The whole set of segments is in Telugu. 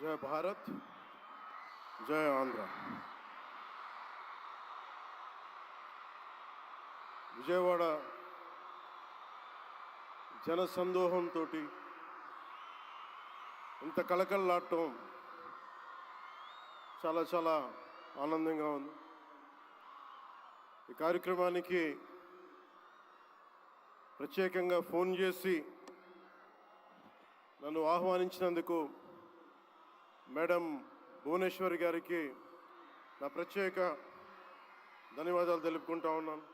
జై భారత్, జై ఆంధ్ర. విజయవాడ జనసందోహంతో ఇంత కళకళలాడటం చాలా చాలా ఆనందంగా ఉంది. ఈ కార్యక్రమానికి ప్రత్యేకంగా ఫోన్ చేసి నన్ను ఆహ్వానించినందుకు మేడం భువనేశ్వరి గారికి నా ప్రత్యేక ధన్యవాదాలు తెలుపుకుంటా ఉన్నాను.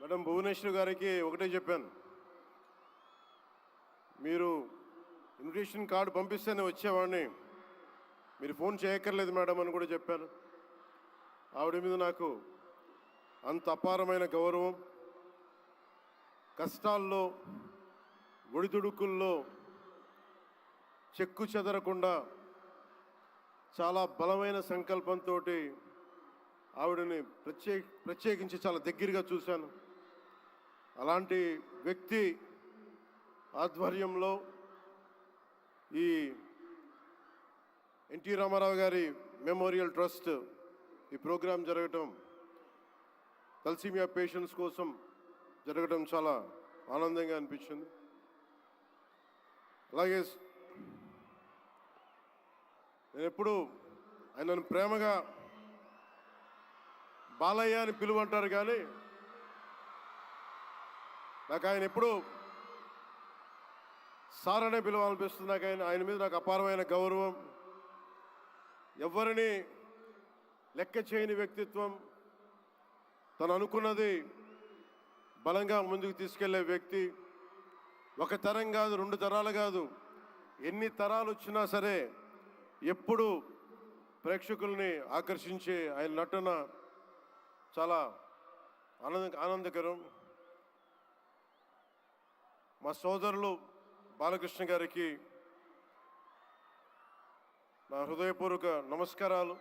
మేడం భువనేశ్వరి గారికి ఒకటే చెప్పాను, మీరు ఇన్విటేషన్ కార్డు పంపిస్తేనే వచ్చేవాడిని, మీరు ఫోన్ చేయక్కర్లేదు మేడం అని కూడా చెప్పాను. ఆవిడ మీద నాకు అంత అపారమైన గౌరవం. కష్టాల్లో ఒడిదుడుకుల్లో చెక్కు చెదరకుండా చాలా బలమైన సంకల్పంతో ఆవిడని ప్రత్యేకించి చాలా దగ్గరగా చూశాను. అలాంటి వ్యక్తి ఆధ్వర్యంలో ఈ ఎన్టీ రామారావు గారి మెమోరియల్ ట్రస్ట్ ఈ ప్రోగ్రాం జరగటం, తలసీమియా పేషెంట్స్ కోసం జరగడం చాలా ఆనందంగా అనిపించింది. అలాగే నేను ఎప్పుడు ఆయనను ప్రేమగా బాలయ్య అని పిలువంటారు, కానీ నాకు ఆయన ఎప్పుడు సార్ అనే పిలవాలనిపిస్తుంది. నాకు ఆయన మీద నాకు అపారమైన గౌరవం. ఎవరిని లెక్క చేయని వ్యక్తిత్వం. తను అనుకున్నది బలంగా ముందుకు తీసుకెళ్లే వ్యక్తి. ఒక తరం కాదు, 2 తరాలు కాదు, ఎన్ని తరాలు వచ్చినా సరే ఎప్పుడు ప్రేక్షకుల్ని ఆకర్షించే ఆయన నటన చాలా ఆనందకరం. మా సోదరులు బాలకృష్ణ గారికి నా హృదయపూర్వక నమస్కారాలు.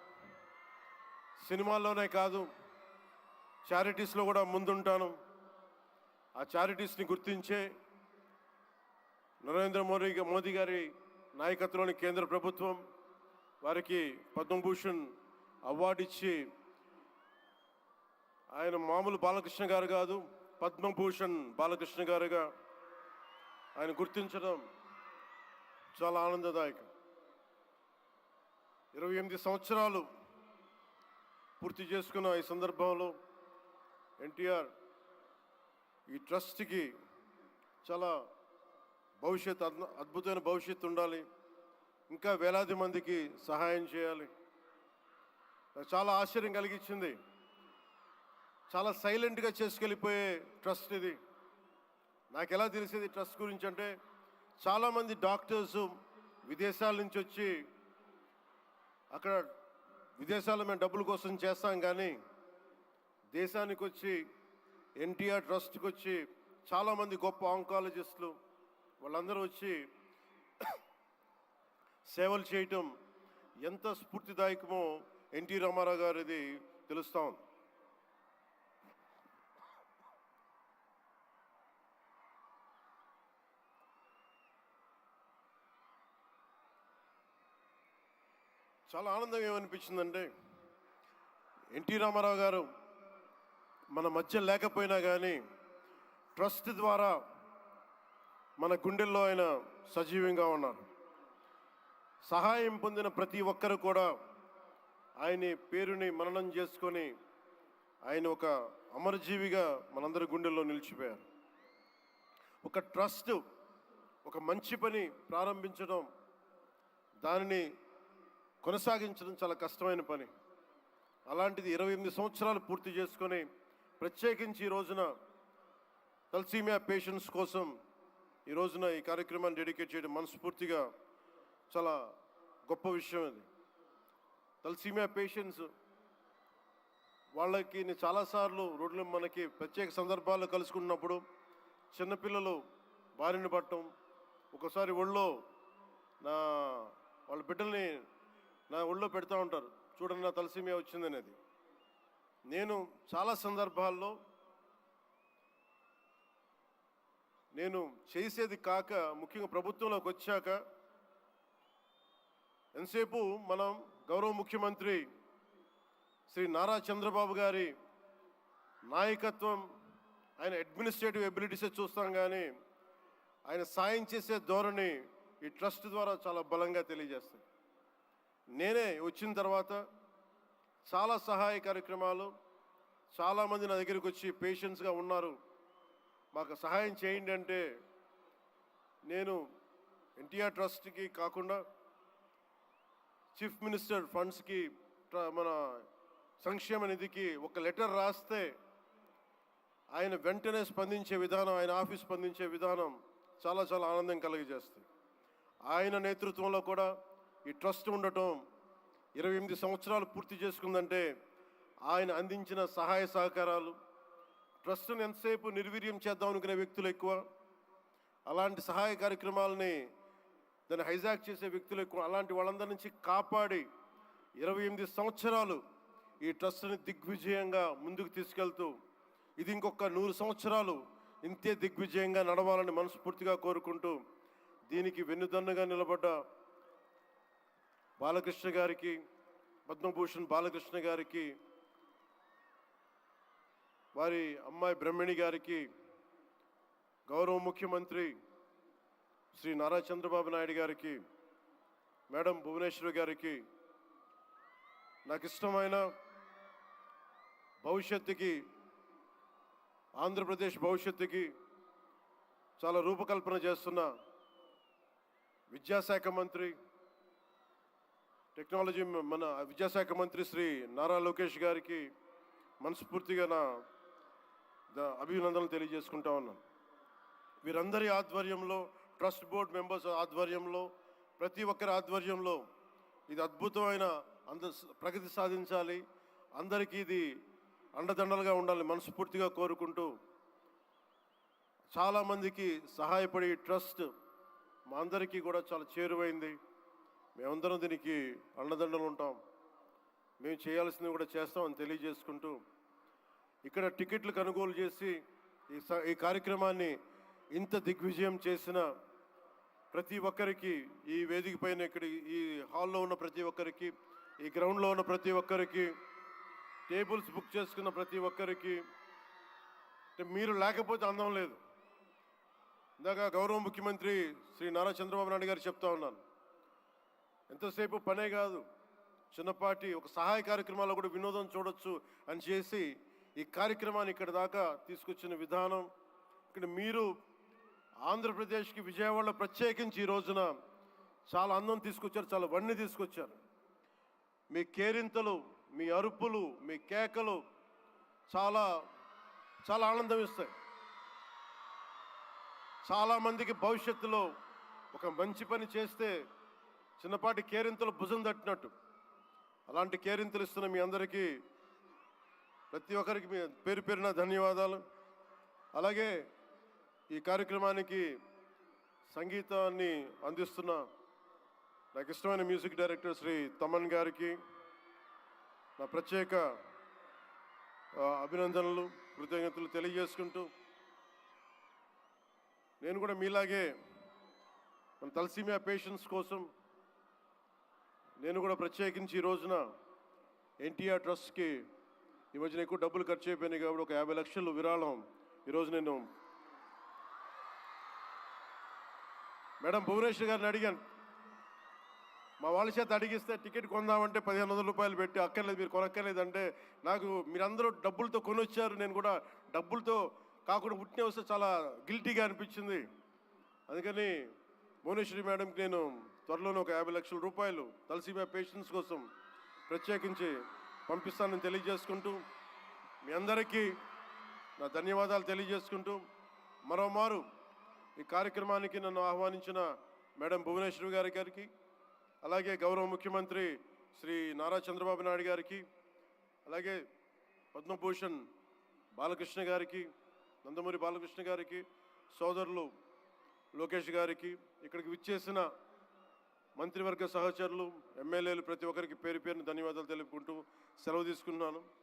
సినిమాల్లోనే కాదు, చారిటీస్లో కూడా ముందుంటాను. ఆ చారిటీస్ని గుర్తించే నరేంద్ర మోదీ గారి నాయకత్వంలోని కేంద్ర ప్రభుత్వం వారికి పద్మభూషణ్ అవార్డు ఇచ్చి, ఆయన మామూలు బాలకృష్ణ గారు కాదు, పద్మభూషణ్ బాలకృష్ణ గారుగా ఆయన గుర్తించడం చాలా ఆనందదాయకం. 28 సంవత్సరాలు పూర్తి చేసుకున్న ఈ సందర్భంలో ఎన్టీఆర్ ఈ ట్రస్ట్కి చాలా అద్భుతమైన భవిష్యత్తు ఉండాలి, ఇంకా వేలాది మందికి సహాయం చేయాలి. నాకు చాలా ఆశ్చర్యం కలిగించింది. చాలా సైలెంట్గా చేసుకెళ్ళిపోయే ట్రస్ట్ ఇది. నాకు ఎలా తెలిసేది ట్రస్ట్ గురించి అంటే, చాలామంది డాక్టర్సు విదేశాల నుంచి వచ్చి అక్కడ విదేశాల్లో మేము డబ్బుల కోసం చేస్తాం, కానీ దేశానికి వచ్చి ఎన్టీఆర్ ట్రస్ట్కి వచ్చి చాలామంది గొప్ప ఆంకాలజిస్టులు వాళ్ళందరూ వచ్చి సేవలు చేయటం ఎంత స్ఫూర్తిదాయకమో ఎన్టీ రామారావు గారిది తెలుస్తా ఉంది. చాలా ఆనందం ఏమనిపించిందంటే, ఎన్టీ రామారావు గారు మన మధ్య లేకపోయినా కానీ ట్రస్ట్ ద్వారా మన గుండెల్లో ఆయన సజీవంగా ఉన్నారు. సహాయం పొందిన ప్రతి ఒక్కరు కూడా ఆయన పేరుని మననం చేసుకొని ఆయన ఒక అమరజీవిగా మనందరి గుండెల్లో నిలిచిపోయారు. ఒక ట్రస్ట్ ఒక మంచి పని ప్రారంభించడం, దానిని కొనసాగించడం చాలా కష్టమైన పని. అలాంటిది 28 సంవత్సరాలు పూర్తి చేసుకొని ప్రత్యేకించి ఈ రోజున తలసీమియా పేషెంట్స్ కోసం ఈ రోజున ఈ కార్యక్రమాన్ని డెడికేట్ చేయడం మనస్ఫూర్తిగా చాలా గొప్ప విషయం. అది తలసీమియా పేషెంట్స్ వాళ్ళకి నేను చాలాసార్లు రోడ్లు మనకి ప్రత్యేక సందర్భాల్లో కలుసుకున్నప్పుడు చిన్నపిల్లలు బారిన పడటం, ఒకసారి ఒళ్ళో వాళ్ళ బిడ్డల్ని నా ఒళ్ళో పెడతా ఉంటారు, చూడండి నా తలసీమియా వచ్చిందనేది. నేను చాలా సందర్భాల్లో నేను చేసేది కాక, ముఖ్యంగా ప్రభుత్వంలోకి వచ్చాక ఎంతసేపు మనం గౌరవ ముఖ్యమంత్రి శ్రీ నారా చంద్రబాబు గారి నాయకత్వం, ఆయన అడ్మినిస్ట్రేటివ్ ఎబిలిటీసే చూస్తాం, కానీ ఆయన సాయం చేసే ధోరణి ఈ ట్రస్ట్ ద్వారా చాలా బలంగా తెలియజేస్తుంది. నేనే వచ్చిన తర్వాత చాలా సహాయ కార్యక్రమాలు, చాలామంది నా దగ్గరికి వచ్చి పేషెంట్స్గా ఉన్నారు, మాకు సహాయం చేయండి అంటే నేను ఎన్టీఆర్ ట్రస్ట్కి కాకుండా చీఫ్ మినిస్టర్ ఫండ్స్కి, మన సంక్షేమ నిధికి ఒక లెటర్ రాస్తే ఆయన వెంటనే స్పందించే విధానం, ఆయన ఆఫీస్ స్పందించే విధానం చాలా చాలా ఆనందం కలిగజేస్తుంది. ఆయన నేతృత్వంలో కూడా ఈ ట్రస్ట్ ఉండటం 28 సంవత్సరాలు పూర్తి చేసుకుందంటే ఆయన అందించిన సహాయ సహకారాలు, ట్రస్ట్ను ఎంతసేపు నిర్వీర్యం చేద్దాం అనుకునే వ్యక్తులు ఎక్కువ, అలాంటి సహాయ కార్యక్రమాలని దాన్ని హైజాక్ చేసే వ్యక్తులు ఎక్కువ. అలాంటి వాళ్ళందరి నుంచి కాపాడి 28 సంవత్సరాలు ఈ ట్రస్ట్ని దిగ్విజయంగా ముందుకు తీసుకెళ్తూ ఇది ఇంకొక 100 సంవత్సరాలు ఇంతే దిగ్విజయంగా నడవాలని మనస్ఫూర్తిగా కోరుకుంటూ, దీనికి వెన్నుదన్నుగా నిలబడ్డ బాలకృష్ణ గారికి, పద్మభూషణ్ బాలకృష్ణ గారికి, వారి అమ్మాయి బ్రహ్మణి గారికి, గౌరవ ముఖ్యమంత్రి శ్రీ నారా చంద్రబాబు నాయుడు గారికి, మేడం భువనేశ్వరి గారికి, నాకు ఇష్టమైన భవిష్యత్తుకి, ఆంధ్రప్రదేశ్ భవిష్యత్తుకి చాలా రూపకల్పన చేస్తున్న విద్యాశాఖ మంత్రి, టెక్నాలజీ మన విద్యాశాఖ మంత్రి శ్రీ నారా లోకేష్ గారికి మనస్ఫూర్తిగా నా అభినందనలు తెలియజేసుకుంటా ఉన్నాను. వీరందరి ఆధ్వర్యంలో, ట్రస్ట్ బోర్డ్ మెంబర్స్ ఆధ్వర్యంలో, ప్రతి ఒక్కరి ఆధ్వర్యంలో ఇది అద్భుతమైన ప్రగతి సాధించాలి, అందరికీ ఇది అండదండలుగా ఉండాలి మనస్ఫూర్తిగా కోరుకుంటూ, చాలామందికి సహాయపడి ట్రస్ట్ మా అందరికీ కూడా చాలా చేరువైంది. మేమందరం దీనికి అండదండలు ఉంటాం, మేము చేయాల్సింది కూడా చేస్తామని తెలియజేసుకుంటూ, ఇక్కడ టికెట్లు కొనుగోలు చేసి ఈ కార్యక్రమాన్ని ఇంత దిగ్విజయం చేసిన ప్రతి ఒక్కరికి, ఈ వేదిక పైన, ఇక్కడ ఈ హాల్లో ఉన్న ప్రతి ఒక్కరికి, ఈ గ్రౌండ్లో ఉన్న ప్రతి ఒక్కరికి, టేబుల్స్ బుక్ చేసుకున్న ప్రతి ఒక్కరికి, మీరు లేకపోతే అందం లేదు. ఇందాక గౌరవ ముఖ్యమంత్రి శ్రీ నారా చంద్రబాబు నాయుడు గారు చెప్తా ఉన్నాను, ఎంతసేపు పనే కాదు, చిన్నపాటి ఒక సహాయ కార్యక్రమాల్లో కూడా వినోదం చూడొచ్చు అని చేసి ఈ కార్యక్రమాన్ని ఇక్కడ దాకా తీసుకొచ్చిన విధానం, ఇక్కడ మీరు ఆంధ్రప్రదేశ్కి విజయవాడలో ప్రత్యేకించి ఈ రోజున చాలా అందం తీసుకొచ్చారు, చాలా వన్నె తీసుకొచ్చారు. మీ కేరింతలు, మీ అరుపులు, మీ కేకలు చాలా చాలా ఆనందం ఇస్తాయి. చాలామందికి భవిష్యత్తులో ఒక మంచి పని చేస్తే చిన్నపాటి కేరింతలు భుజం తట్టినట్టు, అలాంటి కేరింతలు ఇస్తున్న మీ అందరికీ, ప్రతి ఒక్కరికి మీ పేరు పేరున ధన్యవాదాలు. అలాగే ఈ కార్యక్రమానికి సంగీతాన్ని అందిస్తున్న నాకు ఇష్టమైన మ్యూజిక్ డైరెక్టర్ శ్రీ తమన్ గారికి నా ప్రత్యేక అభినందనలు, కృతజ్ఞతలు తెలియజేసుకుంటూ, నేను కూడా మీలాగే మన తలసీమియా పేషెంట్స్ కోసం నేను కూడా ప్రత్యేకించి ఈ రోజున ఎన్టీఆర్ ట్రస్ట్కి ఈ మధ్యన ఎక్కువ డబ్బులు ఖర్చు అయిపోయినాయి కాబట్టి ఒక 50 లక్షలు విరాళం ఈరోజు నేను మేడం భువనేశ్వర్ గారిని అడిగాను. మా వాళ్ళ చేత అడిగిస్తే టికెట్ కొందామంటే 1500 రూపాయలు పెట్టి, అక్కర్లేదు మీరు కొనక్కర్లేదంటే, నాకు మీరందరూ డబ్బులతో కొనొచ్చారు, నేను కూడా డబ్బులతో కాకుండా ఉట్టినే వస్తే చాలా గిల్టీగా అనిపించింది. అందుకని భువనేశ్వరి మేడంకి నేను త్వరలోనే ఒక 50 లక్షల రూపాయలు తలసీమియా పేషెంట్స్ కోసం ప్రత్యేకించి పంపిస్తానని తెలియజేసుకుంటూ, మీ అందరికీ నా ధన్యవాదాలు తెలియజేసుకుంటూ, మరోమారు ఈ కార్యక్రమానికి నన్ను ఆహ్వానించిన మేడం భువనేశ్వరి గారికి, అలాగే గౌరవ ముఖ్యమంత్రి శ్రీ నారా చంద్రబాబు నాయుడు గారికి, అలాగే పద్మభూషణ్ బాలకృష్ణ గారికి, నందమూరి బాలకృష్ణ గారికి, సోదరులు లోకేష్ గారికి, ఇక్కడికి విచ్చేసిన మంత్రివర్గ సహచరులు, ఎమ్మెల్యేలు ప్రతి ఒక్కరికి పేరు పేరున ధన్యవాదాలు తెలుపుకుంటూ సెలవు తీసుకున్నాను.